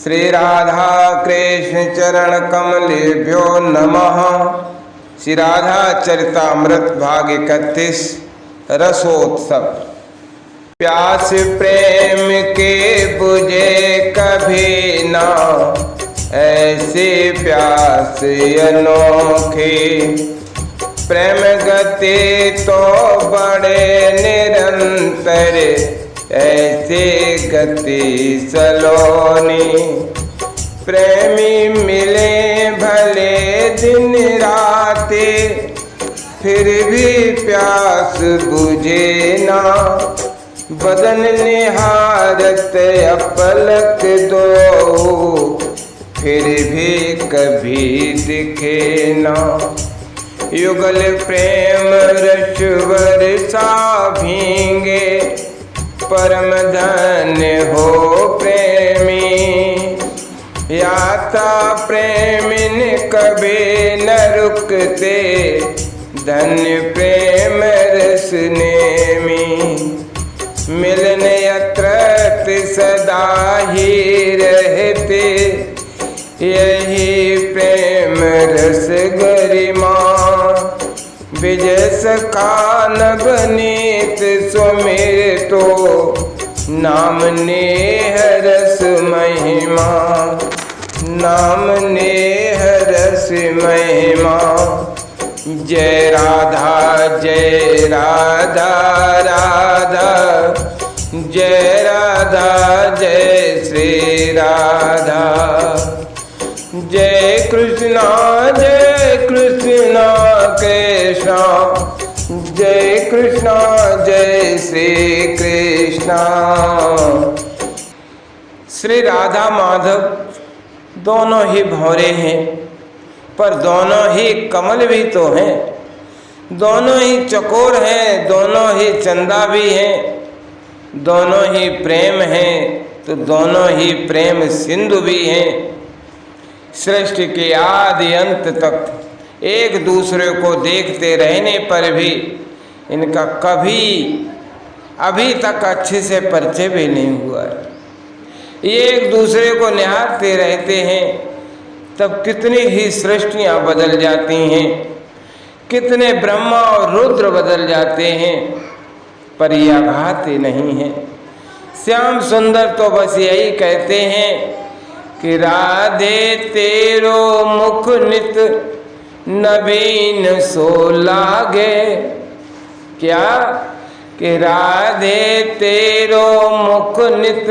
श्री राधा कृष्ण चरण कमलेभ्यो नमः। श्री राधा चरितामृत भाग 31 रसोत्सव। प्यास प्रेम के बुझे कभी ना, ऐसे प्यास अनोखी। प्रेम गति तो बड़े निरंतर, ऐसे गति सलोनी। प्रेमी मिले भले दिन राते, फिर भी प्यास बुझे ना। बदन निहारत अपलक दो, फिर भी कभी दिखे ना। युगल प्रेम रस वर्षा भींगे, परम धन्य हो प्रेमी। याता प्रेमिन कभी न रुकते, धन्य प्रेम रस नेमी। मिलने अत्रत सदा ही रहते, यही प्रेम रस गरिमा। विजय सखा नवनीत सुमिर तो, नाम नेह रस महिमा। नाम नेह रस महिमा। जय राधा जय राधा राधा, जय राधा जय श्री राधा। जय कृष्णा कृष्णा कृष्णा, जय कृष्णा जय श्री कृष्णा। श्री राधा माधव दोनों ही भौरे हैं, पर दोनों ही कमल भी तो हैं। दोनों ही चकोर हैं, दोनों ही चंदा भी हैं। दोनों ही प्रेम हैं, तो दोनों ही प्रेम सिंधु भी हैं। सृष्टि के आदि अंत तक एक दूसरे को देखते रहने पर भी इनका कभी अभी तक अच्छे से परिचय भी नहीं हुआ। ये एक दूसरे को निहारते रहते हैं, तब कितनी ही सृष्टियां बदल जाती हैं, कितने ब्रह्मा और रुद्र बदल जाते हैं, पर यह भाती नहीं है। श्याम सुंदर तो बस यही कहते हैं कि राधे तेरो मुख नित नवीन सो लागे। क्या कि राधे तेरो मुख नित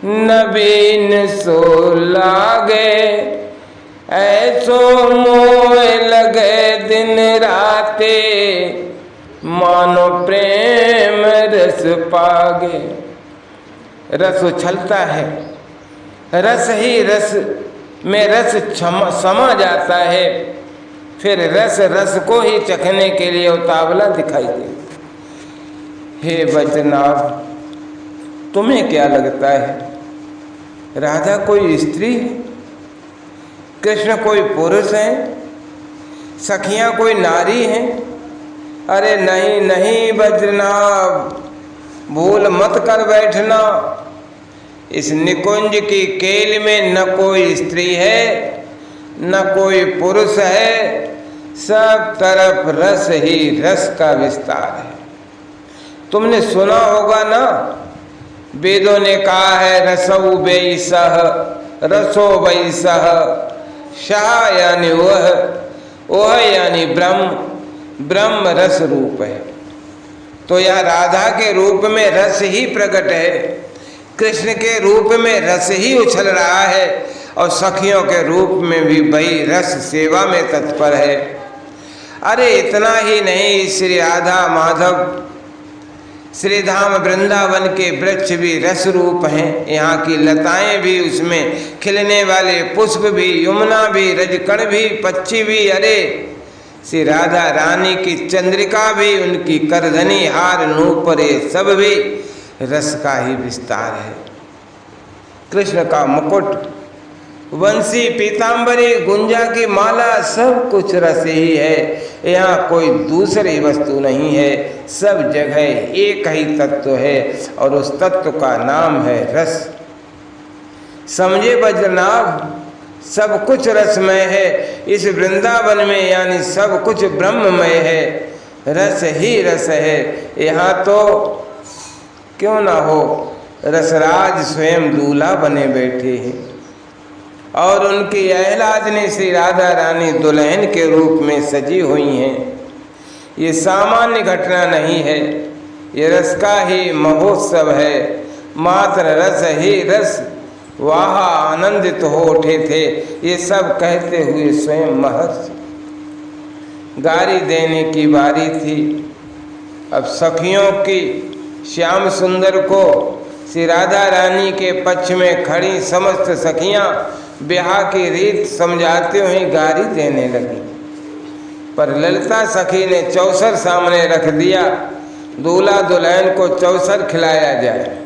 नवीन सो लागे। ऐसो मोह लगे दिन राते, मानो प्रेम रस पागे। रस उछलता है, रस ही रस में रस समा जाता है, फिर रस रस को ही चखने के लिए उतावला दिखाई दे। हे वैजनाथ, तुम्हें क्या लगता है, राधा कोई स्त्री है, कृष्ण कोई पुरुष है, सखियां कोई नारी हैं? अरे नहीं नहीं वज्रनाभ, भूल मत कर बैठना। इस निकुंज की केल में न कोई स्त्री है, न कोई पुरुष है, सब तरफ रस ही रस का विस्तार है। तुमने सुना होगा ना, वेदों ने कहा है रसौ वैसह, रसो वैसह। शाह यानी वह यानी ब्रह्म, ब्रह्म रस रूप है। तो यह राधा के रूप में रस ही प्रकट है, कृष्ण के रूप में रस ही उछल रहा है, और सखियों के रूप में भी वही रस सेवा में तत्पर है। अरे इतना ही नहीं, श्री राधा माधव श्री धाम वृंदावन के वृक्ष भी रस रूप हैं। यहाँ की लताएं भी, उसमें खिलने वाले पुष्प भी, यमुना भी, रजकण भी, पक्षी भी, अरे श्री राधा रानी की चंद्रिका भी, उनकी करधनी हार नूपुरे सब भी रस का ही विस्तार है। कृष्ण का मुकुट, वंशी, पीतांबरी, गुंजा की माला, सब कुछ रस ही है। यहाँ कोई दूसरी वस्तु नहीं है, सब जगह एक ही तत्व है, और उस तत्व का नाम है रस। समझे बजनाभ सब कुछ रसमय है इस वृंदावन में, यानी सब कुछ ब्रह्ममय है, रस ही रस है। यहाँ तो क्यों ना हो, रसराज स्वयं दूल्हा बने बैठे हैं और उनकी आह्लादनी श्री राधा रानी दुल्हन के रूप में सजी हुई हैं। ये सामान्य घटना नहीं है, ये रस का ही महोत्सव है। मात्र रस ही रस, वाह आनंदित हो उठे थे। ये सब कहते हुए स्वयं महर्षि गारी देने की बारी थी। अब सखियों की श्याम सुंदर को श्री राधा रानी के पक्ष में खड़ी समस्त सखियां ब्याह की रीत समझाते हुए गारी देने लगी, पर ललिता सखी ने चौसर सामने रख दिया। दूल्हा दुल्हन को चौसर खिलाया जाए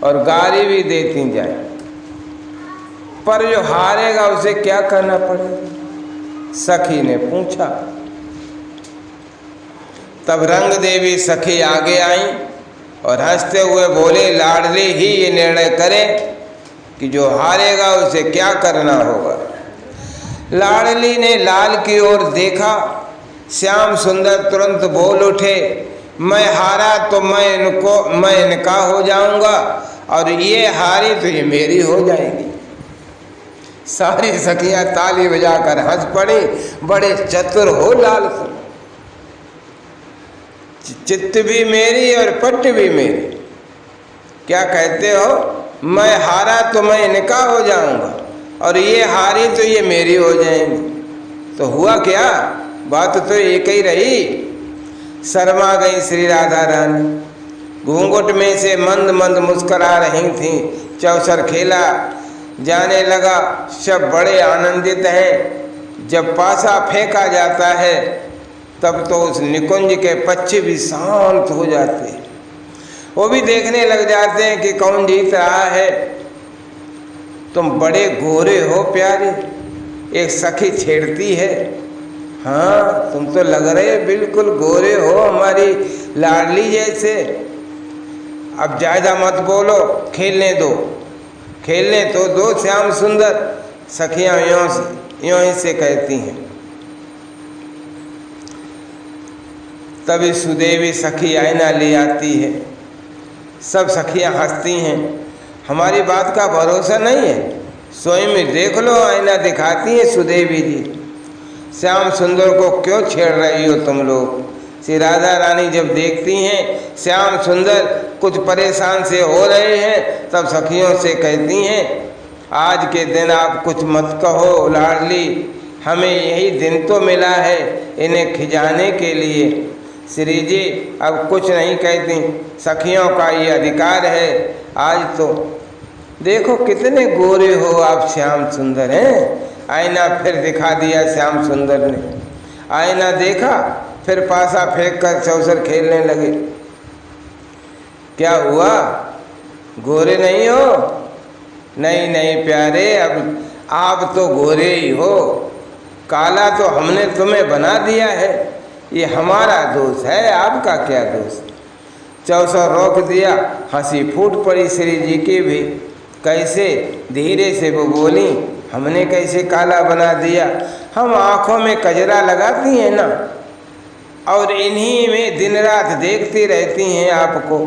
और गारी भी देती जाए, पर जो हारेगा उसे क्या करना पड़ेगा? सखी ने पूछा। तब रंग देवी सखी आगे आई और हंसते हुए बोले, लाडली ही ये निर्णय करे कि जो हारेगा उसे क्या करना होगा। लाडली ने लाल की ओर देखा। श्याम सुंदर तुरंत बोल उठे, मैं हारा तो मैं इनका हो जाऊंगा और ये हारी तो ये मेरी हो जाएगी। सारी सखियां ताली बजाकर हंस पड़ी। बड़े चतुर हो लाल सिंह, चित्त भी मेरी और पट्ट भी मेरी। क्या कहते हो? मैं हारा तो मैं इनका हो जाऊंगा और ये हारी तो ये मेरी हो जाएंगी। तो हुआ क्या? बात तो एक ही रही। शर्मा गई श्री राधा रानी। घूंघट में से मंद मंद मुस्करा रही थीं। चौसर खेला जाने लगा। सब बड़े आनंदित हैं। जब पासा फेंका जाता है तब तो उस निकुंज के पक्षी भी शांत हो जाते हैं। वो भी देखने लग जाते हैं कि कौन जीत रहा है। तुम बड़े गोरे हो प्यारे, एक सखी छेड़ती है। हाँ, तुम तो लग रहे बिल्कुल गोरे हो, हमारी लाडली जैसे। अब ज़्यादा मत बोलो, खेलने दो, खेलने तो दो श्याम सुंदर। सखियां यों ही से कहती हैं। तभी सुदेवी सखी आईना ले आती है। सब सखियां हंसती हैं। हमारी बात का भरोसा नहीं है, स्वयं देख लो, आईना दिखाती है सुदेवी जी। श्याम सुंदर को क्यों छेड़ रही हो तुम लोग? श्री राधा रानी जब देखती हैं श्याम सुंदर कुछ परेशान से हो रहे हैं, तब सखियों से कहती हैं, आज के दिन आप कुछ मत कहो लाडली, हमें यही दिन तो मिला है इन्हें खिजाने के लिए। श्री जी अब कुछ नहीं कहती, सखियों का ये अधिकार है। आज तो देखो कितने गोरे हो आप श्याम सुंदर हैं। आईना फिर दिखा दिया श्याम सुंदर ने। आईना देखा, फिर पासा फेंक कर चौसर खेलने लगे। क्या हुआ? गोरे नहीं हो? नहीं नहीं प्यारे, अब आप तो गोरे ही हो। काला तो हमने तुम्हें बना दिया है, ये हमारा दोष है, आपका क्या दोष? चौसर रोक दिया। हंसी फूट पड़ी श्री जी की भी। कैसे धीरे से वो बोली, हमने कैसे काला बना दिया? हम आँखों में कजरा लगाती हैं ना, और इन्हीं में दिन रात देखती रहती हैं आपको।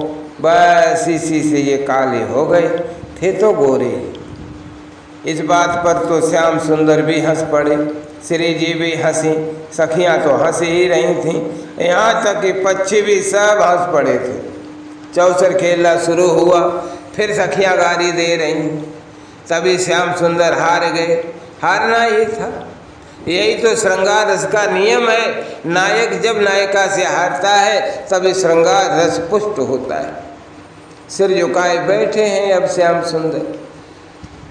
बस इसी से ये काले हो गए, थे तो गोरे। इस बात पर तो श्याम सुंदर भी हंस पड़े, श्री जी भी हंसी, सखियां तो हंस ही रही थीं। यहाँ तक कि पक्षी भी सब हंस पड़े थे। चौसर खेलना शुरू हुआ, फिर सखियां गारी दे रही। तभी श्याम सुंदर हार गए। हारना ही था, यही तो श्रृंगार रस का नियम है। नायक जब नायिका से हारता है तभी श्रृंगार रस पुष्ट होता है। सिर झुकाए बैठे हैं अब श्याम सुंदर।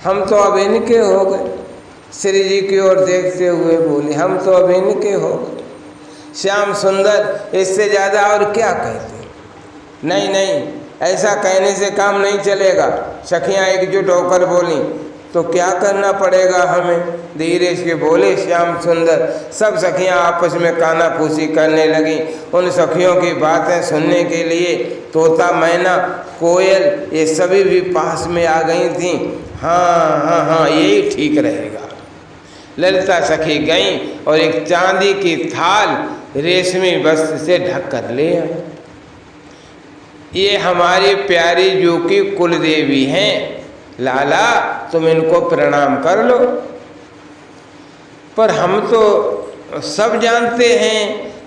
हम तो अब इनके हो गए। श्री जी की ओर देखते हुए बोले, हम तो अब इनके हो गए। श्याम सुंदर इससे ज़्यादा और क्या कहते? नहीं नहीं, ऐसा कहने से काम नहीं चलेगा। सखियां एकजुट होकर बोली, तो क्या करना पड़ेगा हमें? धीरे से बोले श्याम सुंदर। सब सखियां आपस में कानाफूसी करने लगी। उन सखियों की बातें सुनने के लिए तोता, मैना, कोयल ये सभी भी पास में आ गई थीं। हाँ हाँ हाँ, यही ठीक रहेगा। ललिता सखी गई और एक चांदी की थाल रेशमी वस्त्र से ढक कर ले आई। ये हमारी प्यारी जो की कुल देवी हैं, लाला तुम इनको प्रणाम कर लो। पर हम तो सब जानते हैं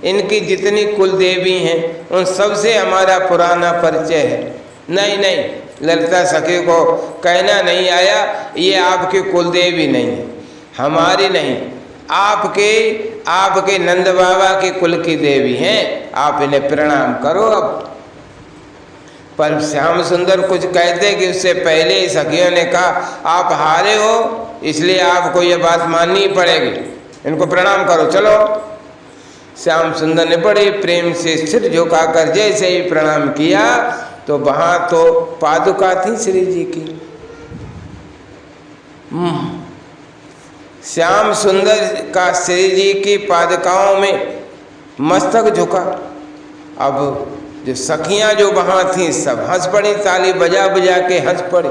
इनकी जितनी कुल देवी हैं उन सब से हमारा पुराना परिचय है। नहीं नहीं, ललिता सखी को कहना नहीं आया ये आपकी कुल देवी नहीं है, हमारी नहीं, आपके नंद बाबा के कुल की देवी हैं, आप इन्हें प्रणाम करो। अब पर श्याम सुंदर कुछ कहते कि उससे पहले ही सखियों ने कहा आप हारे हो इसलिए आपको ये बात माननी पड़ेगी, इनको प्रणाम करो चलो। श्याम सुंदर ने बड़े प्रेम से सिर झुकाकर जैसे ही प्रणाम किया तो वहां तो पादुका थी श्री जी की। श्याम सुंदर का श्री जी की पादुकाओं में मस्तक झुका। अब जो सखियां जो वहां थीं सब हंस पड़ी, ताली बजा बजा के हंस पड़ी।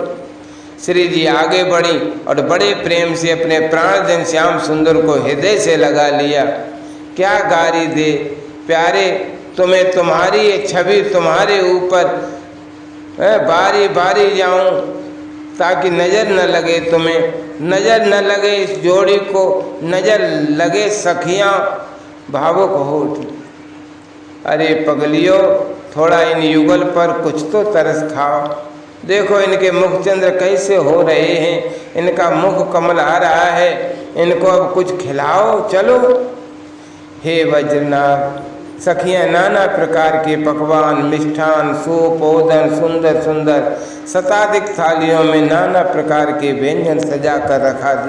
श्री जी आगे बढ़ी और बड़े प्रेम से अपने प्राणजन श्याम सुंदर को हृदय से लगा लिया। क्या गारी दे प्यारे, तुम्हें तुम्हारी ये छवि तुम्हारे ऊपर बारी बारी जाऊं ताकि नज़र न लगे, तुम्हें नज़र न लगे, इस जोड़ी को नज़र लगे, सखियां भावुक हो उठी। अरे पगलियो, थोड़ा इन युगल पर कुछ तो तरस खाओ। देखो इनके मुखचंद्र कैसे हो रहे हैं, इनका मुख कमल आ रहा है, इनको अब कुछ खिलाओ चलो। हे वज्रनाभ, सखियां नाना प्रकार के पकवान, मिष्ठान, सूप, ओदन सुंदर सुंदर शताधिक थालियों में नाना प्रकार के व्यंजन सजा कर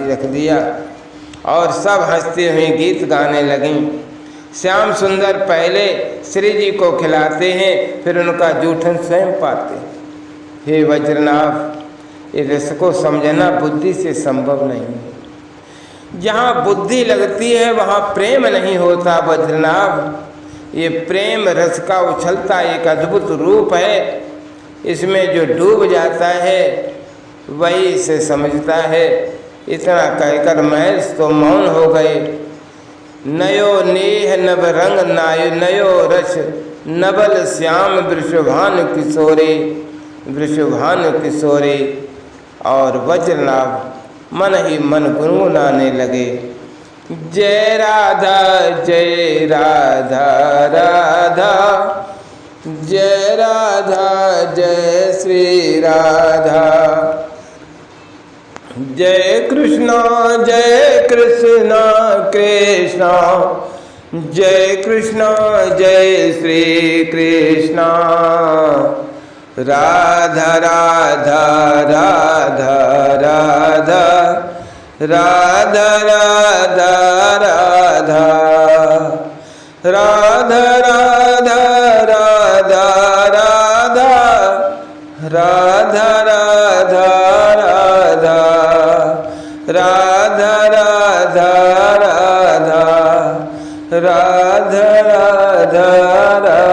रख दिया और सब हंसते हुए गीत गाने लगीं। श्याम सुंदर पहले श्री जी को खिलाते हैं, फिर उनका जूठन स्वयं पाते हैं। हे वज्रनाभ, ये रस को समझना बुद्धि से संभव नहीं है। जहाँ बुद्धि लगती है वहाँ प्रेम नहीं होता वज्रनाभ। ये प्रेम रस का उछलता एक अद्भुत रूप है, इसमें जो डूब जाता है वही इसे समझता है। इतना कहकर महर्ष तो मौन हो गए। नयो नेह नव रंग नाय नयो रस नबल श्याम वृषभानु किशोरे, वृषभानु किशोरे। और वज्रनाभ मन ही मन गुनगुनाने लगे, जय राधा जय राधा राधा, जय राधा जय श्री राधा, जय कृष्णा कृष्णा, जय कृष्णा जय श्री कृष्णा, राधा राधा राधा राधा, राधा राधा राधा, राधा राधा राधा राधा, राधा राधा राधा, राधा राधा राधा, राधा राधा राधा।